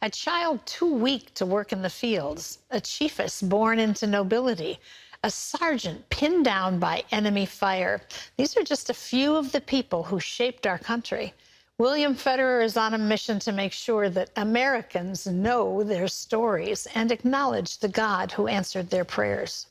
a child too weak to work in the fields, a chiefess born into nobility, a sergeant pinned down by enemy fire. These are just a few of the people who shaped our country. William Federer is on a mission to make sure that Americans know their stories and acknowledge the God who answered their prayers.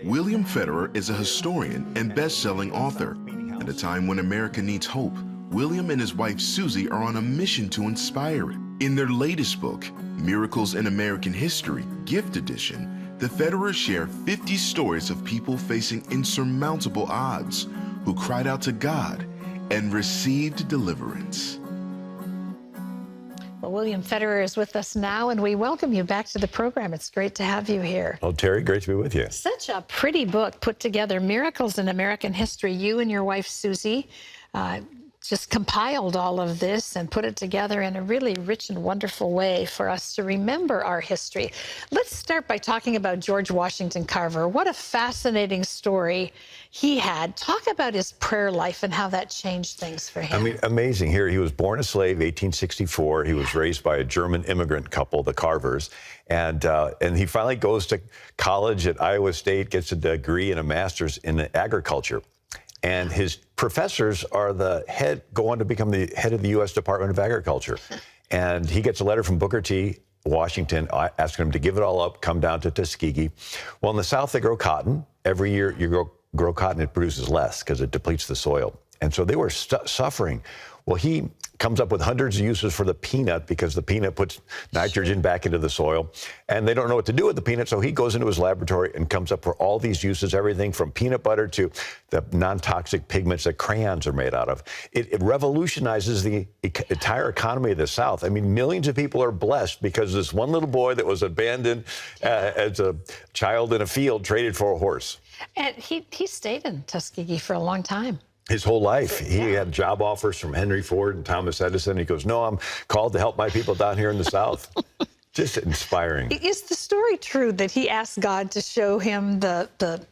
William Federer is a historian and best-selling author. At a time when America needs hope, William and his wife Susie are on a mission to inspire it. In their latest book, Miracles in American History, Gift Edition, the Federers share 50 stories of people facing insurmountable odds who cried out to God and received deliverance. Well, William Federer is with us now, and we welcome you back to the program. It's great to have you here. Oh, Terry, great to be with you. Such a pretty book put together, Miracles in American History. You and your wife, Susie, just compiled all of this and put it together in a really rich and wonderful way for us to remember our history. Let's start by talking about George Washington Carver. What a fascinating story he had. Talk about his prayer life and how that changed things for him. I mean, amazing. Here, he was born a slave, 1864. He was raised by a German immigrant couple, the Carvers. And he finally goes to college at Iowa State, gets a degree and a master's in agriculture. And his professors are go on to become the head of the U.S. Department of Agriculture. And he gets a letter from Booker T. Washington asking him to give it all up, come down to Tuskegee. Well, in the South, they grow cotton. Every year you grow cotton, it produces less because it depletes the soil. And so they were suffering. Well, he comes up with hundreds of uses for the peanut because the peanut puts nitrogen back into the soil. And they don't know what to do with the peanut, so he goes into his laboratory and comes up with all these uses, everything from peanut butter to the non-toxic pigments that crayons are made out of. It revolutionizes the entire economy of the South. I mean, millions of people are blessed because this one little boy that was abandoned as a child in a field traded for a horse. And he stayed in Tuskegee for a long time. His whole life. He had job offers from Henry Ford and Thomas Edison. He goes, no, I'm called to help my people down here in the South. Just inspiring. Is the story true that he asked God to show him the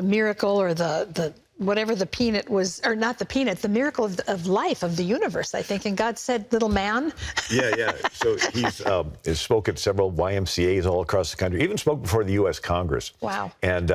miracle or the whatever the peanut was, or not the peanut, the miracle of life, of the universe, I think. And God said, little man. Yeah. So he's spoke at several YMCAs all across the country, even spoke before the U.S. Congress. Wow. And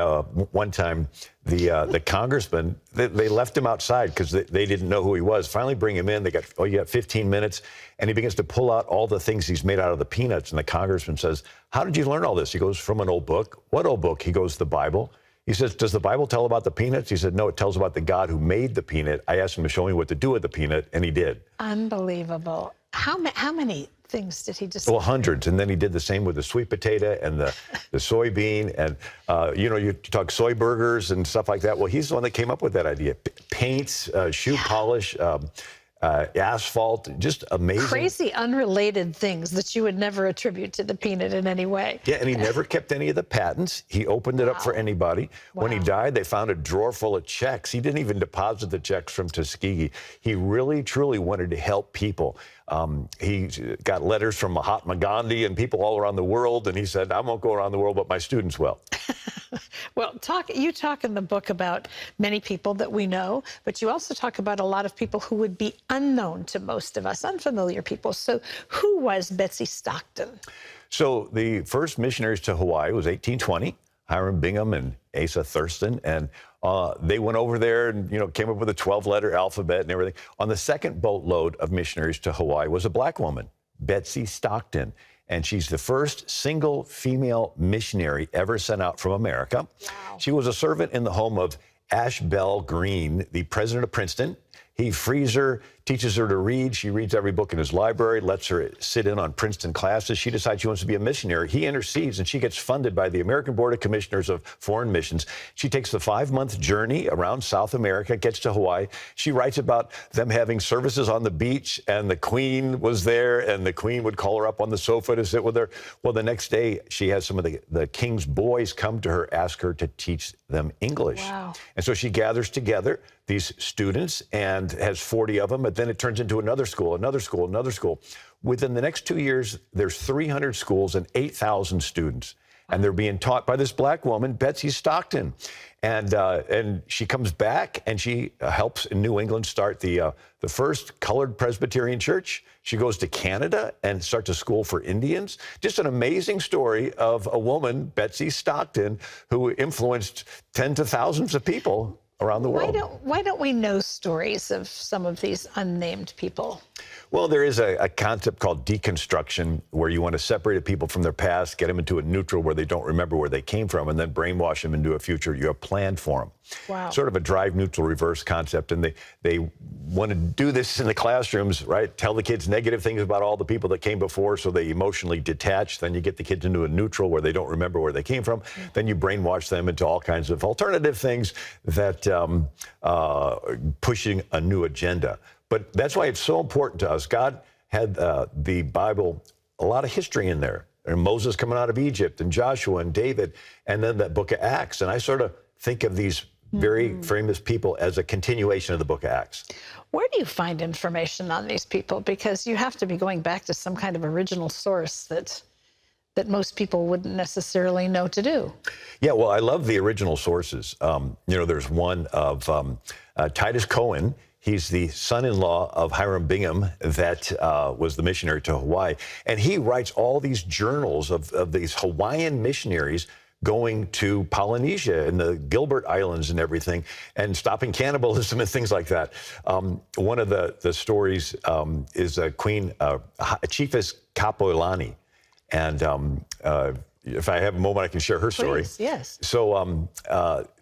one time, the congressman, they left him outside because they didn't know who he was. Finally bring him in. They got, you got 15 minutes. And he begins to pull out all the things he's made out of the peanuts. And the congressman says, how did you learn all this? He goes, from an old book. What old book? He goes, the Bible. He says, does the Bible tell about the peanuts? He said, no, it tells about the God who made the peanut. I asked him to show me what to do with the peanut, and he did. Unbelievable. How many things did he just... Well, hundreds. And then he did the same with the sweet potato and the soybean. And, you talk soy burgers and stuff like that. Well, he's the one that came up with that idea. Paints, shoe polish, asphalt, just amazing. Crazy, unrelated things that you would never attribute to the peanut in any way. Yeah, and he never kept any of the patents. He opened it up for anybody. When he died, they found a drawer full of checks. He didn't even deposit the checks from Tuskegee. He really, truly wanted to help people. He got letters from Mahatma Gandhi and people all around the world, and he said, I won't go around the world, but my students will. Well, you talk in the book about many people that we know, but you also talk about a lot of people who would be unknown to most of us, unfamiliar people. So who was Betsy Stockton? So the first missionaries to Hawaii was 1820, Hiram Bingham and Asa Thurston, and they went over there and, came up with a 12-letter alphabet and everything. On the second boatload of missionaries to Hawaii was a black woman, Betsy Stockton. And she's the first single female missionary ever sent out from America. Wow. She was a servant in the home of Ashbel Green, the president of Princeton. He frees her, teaches her to read. She reads every book in his library, lets her sit in on Princeton classes. She decides she wants to be a missionary. He intercedes, and she gets funded by the American Board of Commissioners of Foreign Missions. She takes the 5-month journey around South America, gets to Hawaii. She writes about them having services on the beach, and the Queen was there, and the Queen would call her up on the sofa to sit with her. Well, the next day, she has some of the King's boys come to her, ask her to teach them English. Wow. And so she gathers together these students and has 40 of them, but then it turns into another school, another school, another school. Within the next 2 years, there's 300 schools and 8,000 students. and they're being taught by this black woman, Betsy Stockton. And she comes back and she helps in New England start the first colored Presbyterian church. She goes to Canada and starts a school for Indians. Just an amazing story of a woman, Betsy Stockton, who influenced tens of thousands of people around the world. Why don't we know stories of some of these unnamed people? Well, there is a concept called deconstruction, where you want to separate people from their past, get them into a neutral where they don't remember where they came from, and then brainwash them into a future you have planned for them. Wow. Sort of a drive neutral reverse concept. And they want to do this in the classrooms, right? Tell the kids negative things about all the people that came before so they emotionally detach. Then you get the kids into a neutral where they don't remember where they came from. Then you brainwash them into all kinds of alternative things that pushing a new agenda. But that's why it's so important to us. God had the Bible, a lot of history in there. And Moses coming out of Egypt, and Joshua and David, and then that book of Acts. And I sort of think of these very famous people as a continuation of the book of Acts. Where do you find information on these people? Because you have to be going back to some kind of original source that most people wouldn't necessarily know to do. Yeah, well, I love the original sources. There's one of Titus Cohen. He's the son-in-law of Hiram Bingham that was the missionary to Hawaii. And he writes all these journals of these Hawaiian missionaries going to Polynesia and the Gilbert Islands and everything, and stopping cannibalism and things like that. One of the stories is Queen Chiefess Kapiolani. And if I have a moment, I can share her story. Please, yes. So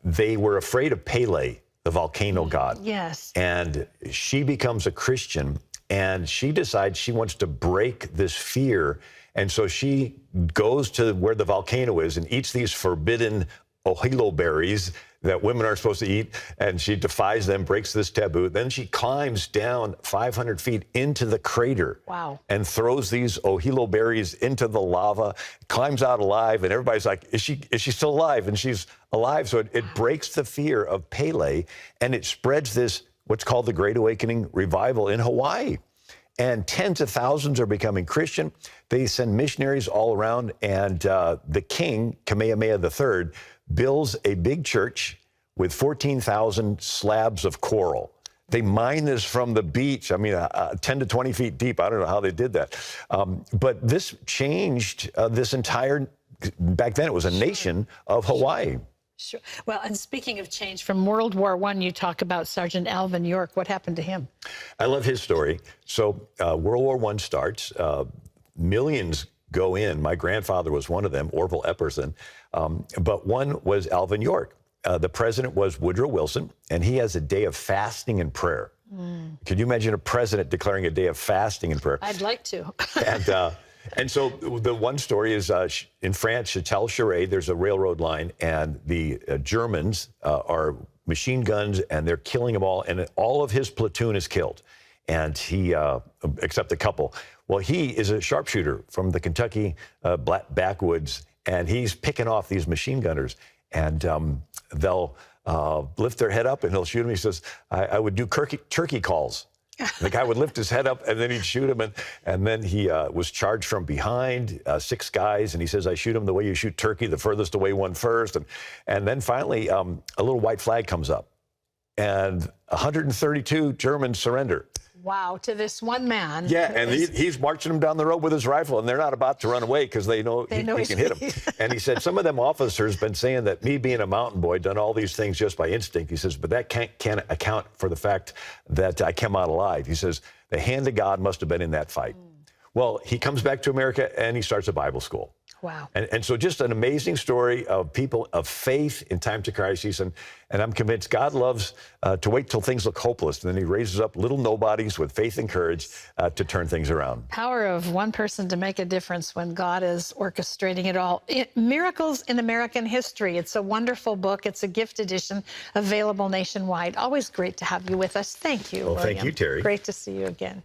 they were afraid of Pele, the volcano god. Yes. And she becomes a Christian, and she decides she wants to break this fear. And so she goes to where the volcano is and eats these forbidden ohelo berries that women aren't supposed to eat. And she defies them, breaks this taboo. Then she climbs down 500 feet into the crater. Wow. And throws these ohelo berries into the lava, climbs out alive. And everybody's like, is she still alive? And she's alive. So it breaks the fear of Pele, and it spreads this, what's called the Great Awakening revival in Hawaii. And tens of thousands are becoming Christian. They send missionaries all around, and the king, Kamehameha III, builds a big church with 14,000 slabs of coral. They mine this from the beach, 10 to 20 feet deep. I don't know how they did that. But this changed this entire, back then it was a nation of Hawaii. Sure. Well, and speaking of change, from World War I, you talk about Sergeant Alvin York. What happened to him? I love his story. So World War I starts. Millions go in. My grandfather was one of them, Orville Epperson. But one was Alvin York. The president was Woodrow Wilson, and he has a day of fasting and prayer. Could you imagine a president declaring a day of fasting and prayer? I'd like to. And so the one story is in France, Châtel-Charest, there's a railroad line, and the Germans are machine guns, and they're killing them all, and all of his platoon is killed. And he, except a couple. Well, he is a sharpshooter from the Kentucky backwoods, and he's picking off these machine gunners, and they'll lift their head up, and he'll shoot them. He says, I would do turkey calls. The guy would lift his head up, and then he'd shoot him. And then he was charged from behind, 6 guys. And he says, I shoot him the way you shoot turkey, the furthest away one first. And then finally, a little white flag comes up. And 132 Germans surrender. Wow, to this one man. Yeah, and he's marching them down the road with his rifle, and they're not about to run away because they know he can hit them. And he said, some of them officers been saying that me being a mountain boy, done all these things just by instinct. He says, but that can't account for the fact that I came out alive. He says, the hand of God must have been in that fight. Well, he comes back to America, and he starts a Bible school. Wow. And so just an amazing story of people of faith in times of crisis. And I'm convinced God loves to wait till things look hopeless. And then he raises up little nobodies with faith and courage to turn things around. Power of one person to make a difference when God is orchestrating it all. Miracles in American History. It's a wonderful book. It's a gift edition available nationwide. Always great to have you with us. Thank you, Well, William. thank you, Terry. Great to see you again.